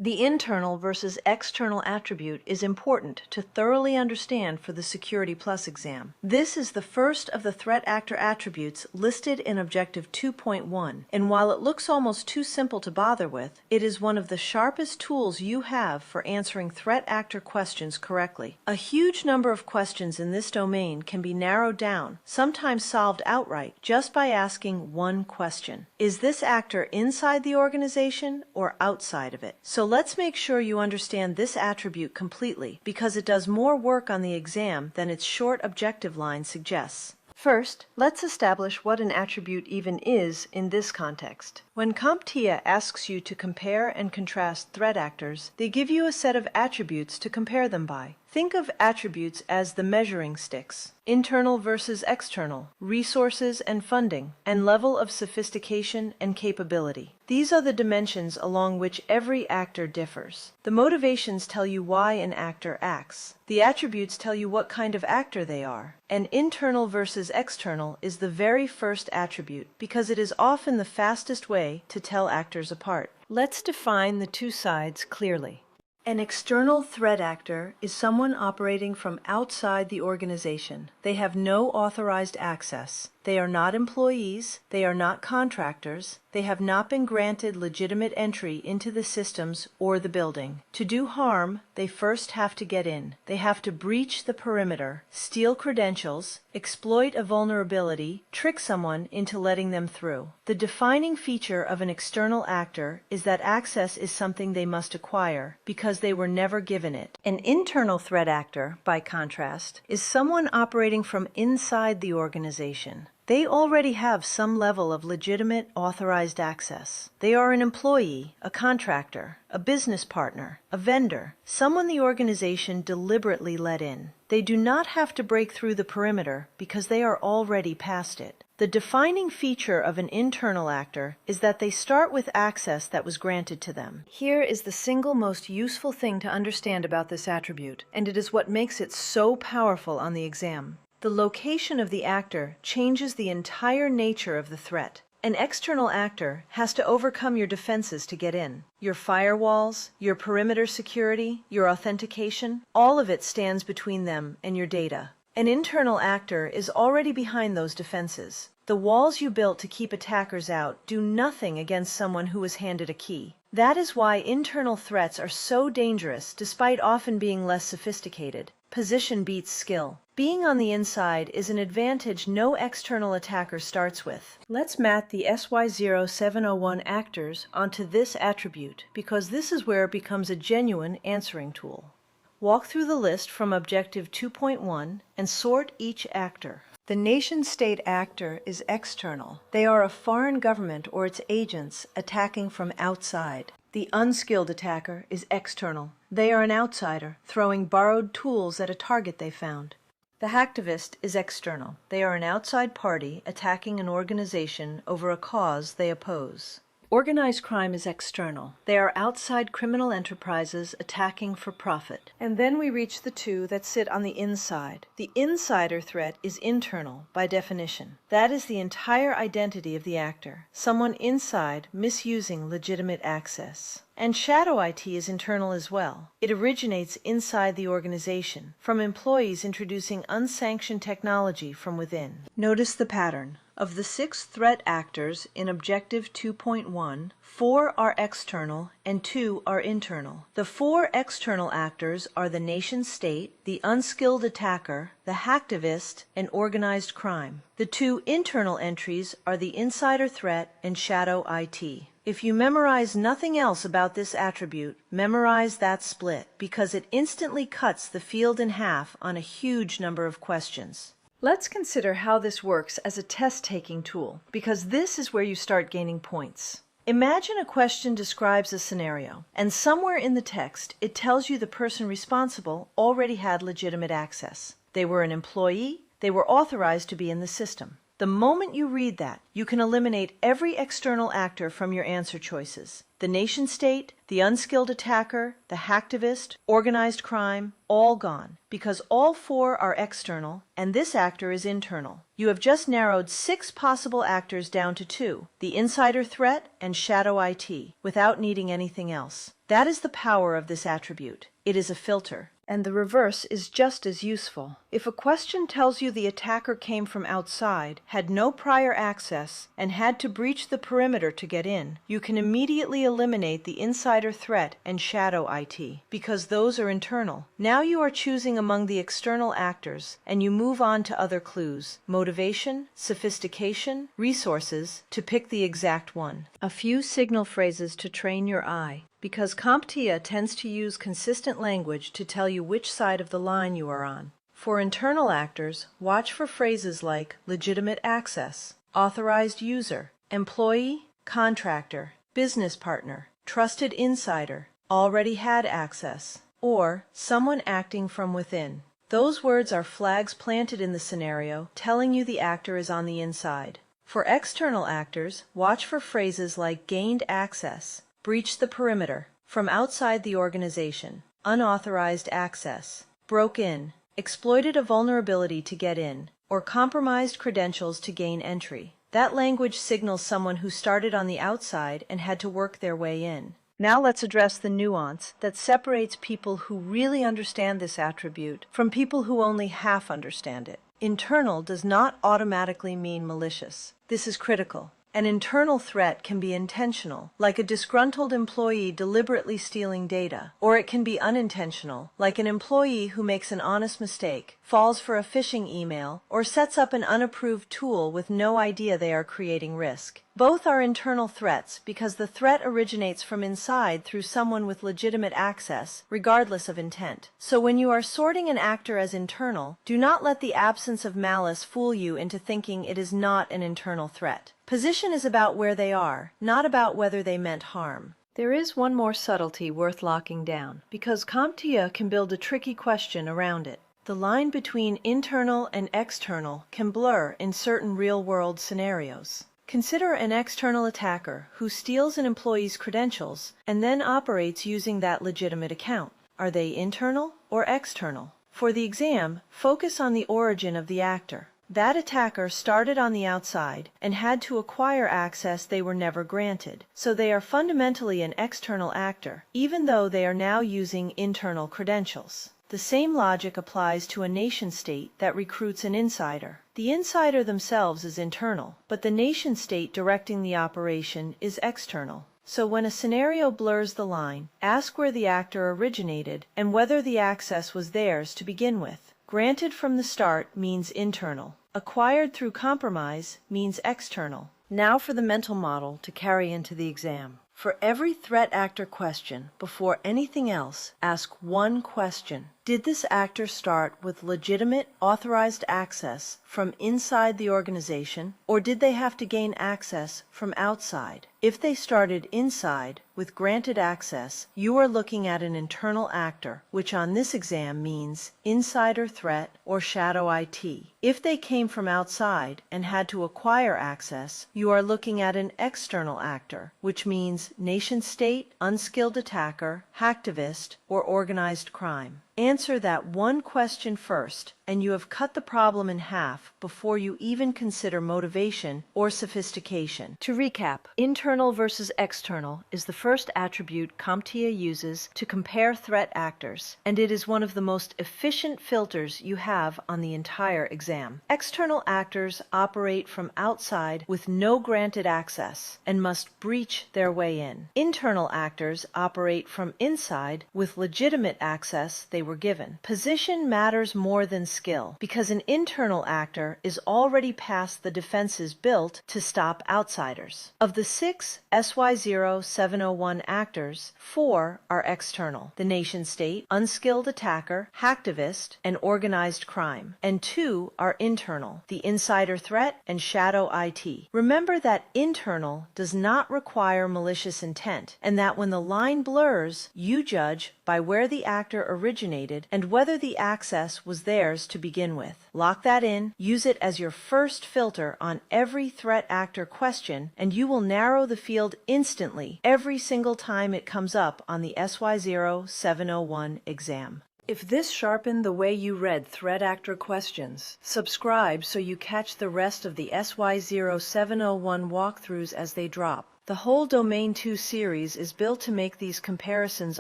The internal versus external attribute is important to thoroughly understand for the Security Plus exam. This is the first of the threat actor attributes listed in Objective 2.1, and while it looks almost too simple to bother with, it is one of the sharpest tools you have for answering threat actor questions correctly. A huge number of questions in this domain can be narrowed down, sometimes solved outright, just by asking one question. Is this actor inside the organization or outside of it? So let's make sure you understand this attribute completely, because it does more work on the exam than its short objective line suggests. First, let's establish what an attribute even is in this context. When CompTIA asks you to compare and contrast threat actors, they give you a set of attributes to compare them by. Think of attributes as the measuring sticks: internal versus external, resources and funding, and level of sophistication and capability. These are the dimensions along which every actor differs. The motivations tell you why an actor acts. The attributes tell you what kind of actor they are. And internal versus external is the very first attribute because it is often the fastest way to tell actors apart. Let's define the two sides clearly. An external threat actor is someone operating from outside the organization. They have no authorized access. They are not employees. They are not contractors. They have not been granted legitimate entry into the systems or the building. To do harm, they first have to get in. They have to breach the perimeter, steal credentials, exploit a vulnerability, trick someone into letting them through. The defining feature of an external actor is that access is something they must acquire because they were never given it. An internal threat actor, by contrast, is someone operating from inside the organization. They already have some level of legitimate authorized access. They are an employee, a contractor, a business partner, a vendor, someone the organization deliberately let in. They do not have to break through the perimeter because they are already past it. The defining feature of an internal actor is that they start with access that was granted to them. Here is the single most useful thing to understand about this attribute, and it is what makes it so powerful on the exam. The location of the actor changes the entire nature of the threat. An external actor has to overcome your defenses to get in. Your firewalls, your perimeter security, your authentication, all of it stands between them and your data. An internal actor is already behind those defenses. The walls you built to keep attackers out do nothing against someone who was handed a key. That is why internal threats are so dangerous despite often being less sophisticated. Position beats skill. Being on the inside is an advantage no external attacker starts with. Let's map the SY0-701 actors onto this attribute because this is where it becomes a genuine answering tool. Walk through the list from Objective 2.1 and sort each actor. The nation-state actor is external. They are a foreign government or its agents attacking from outside. The unskilled attacker is external. They are an outsider, throwing borrowed tools at a target they found. The hacktivist is external. They are an outside party attacking an organization over a cause they oppose. Organized crime is external. They are outside criminal enterprises attacking for profit. And then we reach the two that sit on the inside. The insider threat is internal, by definition. That is the entire identity of the actor. Someone inside misusing legitimate access. And shadow IT is internal as well. It originates inside the organization, from employees introducing unsanctioned technology from within. Notice the pattern. Of the 6 threat actors in Objective 2.1, 4 are external and 2 are internal. The 4 external actors are the nation-state, the unskilled attacker, the hacktivist, and organized crime. The 2 internal entries are the insider threat and shadow IT. If you memorize nothing else about this attribute, memorize that split, because it instantly cuts the field in half on a huge number of questions. Let's consider how this works as a test-taking tool, because this is where you start gaining points. Imagine a question describes a scenario, and somewhere in the text it tells you the person responsible already had legitimate access. They were an employee, they were authorized to be in the system. The moment you read that, you can eliminate every external actor from your answer choices. The nation-state, the unskilled attacker, the hacktivist, organized crime, all gone, because all four are external and this actor is internal. You have just narrowed 6 possible actors down to 2, the insider threat and shadow IT, without needing anything else. That is the power of this attribute. It is a filter. And the reverse is just as useful. If a question tells you the attacker came from outside, had no prior access, and had to breach the perimeter to get in, you can immediately eliminate the insider threat and shadow IT, because those are internal. Now you are choosing among the external actors, and you move on to other clues: motivation, sophistication, resources, to pick the exact one. A few signal phrases to train your eye. Because CompTIA tends to use consistent language to tell you which side of the line you are on. For internal actors, watch for phrases like legitimate access, authorized user, employee, contractor, business partner, trusted insider, already had access, or someone acting from within. Those words are flags planted in the scenario, telling you the actor is on the inside. For external actors, watch for phrases like gained access, breached the perimeter, from outside the organization, unauthorized access, broke in, exploited a vulnerability to get in, or compromised credentials to gain entry. That language signals someone who started on the outside and had to work their way in. Now let's address the nuance that separates people who really understand this attribute from people who only half understand it. Internal does not automatically mean malicious. This is critical. An internal threat can be intentional, like a disgruntled employee deliberately stealing data, or it can be unintentional, like an employee who makes an honest mistake, falls for a phishing email, or sets up an unapproved tool with no idea they are creating risk. Both are internal threats because the threat originates from inside through someone with legitimate access, regardless of intent. So when you are sorting an actor as internal, do not let the absence of malice fool you into thinking it is not an internal threat. Position is about where they are, not about whether they meant harm. There is one more subtlety worth locking down, because CompTIA can build a tricky question around it. The line between internal and external can blur in certain real-world scenarios. Consider an external attacker who steals an employee's credentials and then operates using that legitimate account. Are they internal or external? For the exam, focus on the origin of the actor. That attacker started on the outside and had to acquire access they were never granted, so they are fundamentally an external actor, even though they are now using internal credentials. The same logic applies to a nation-state that recruits an insider. The insider themselves is internal, but the nation-state directing the operation is external. So when a scenario blurs the line, ask where the actor originated and whether the access was theirs to begin with. Granted from the start means internal. Acquired through compromise means external. Now for the mental model to carry into the exam. For every threat actor question, before anything else, ask one question. Did this actor start with legitimate, authorized access from inside the organization, or did they have to gain access from outside? If they started inside, with granted access, you are looking at an internal actor, which on this exam means insider threat or shadow IT. If they came from outside and had to acquire access, you are looking at an external actor, which means nation-state, unskilled attacker, hacktivist, or organized crime. Answer that one question first, and you have cut the problem in half before you even consider motivation or sophistication. To recap, internal versus external is the first attribute CompTIA uses to compare threat actors, and it is one of the most efficient filters you have on the entire exam. External actors operate from outside with no granted access and must breach their way in. Internal actors operate from inside with legitimate access they were given. Position matters more than skill, because an internal actor is already past the defenses built to stop outsiders. Of the 6 SY0-701 actors, 4 are external: the nation-state, unskilled attacker, hacktivist, and organized crime, and 2 are internal: the insider threat and shadow IT. Remember that internal does not require malicious intent, and that when the line blurs, you judge by where the actor originated and whether the access was theirs nuance to begin with. Lock that in, use it as your first filter on every threat actor question, and you will narrow the field instantly every single time it comes up on the SY0-701 exam. If this sharpened the way you read threat actor questions, subscribe so you catch the rest of the SY0-701 walkthroughs as they drop. The whole Domain 2 series is built to make these comparisons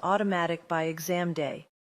automatic by exam day.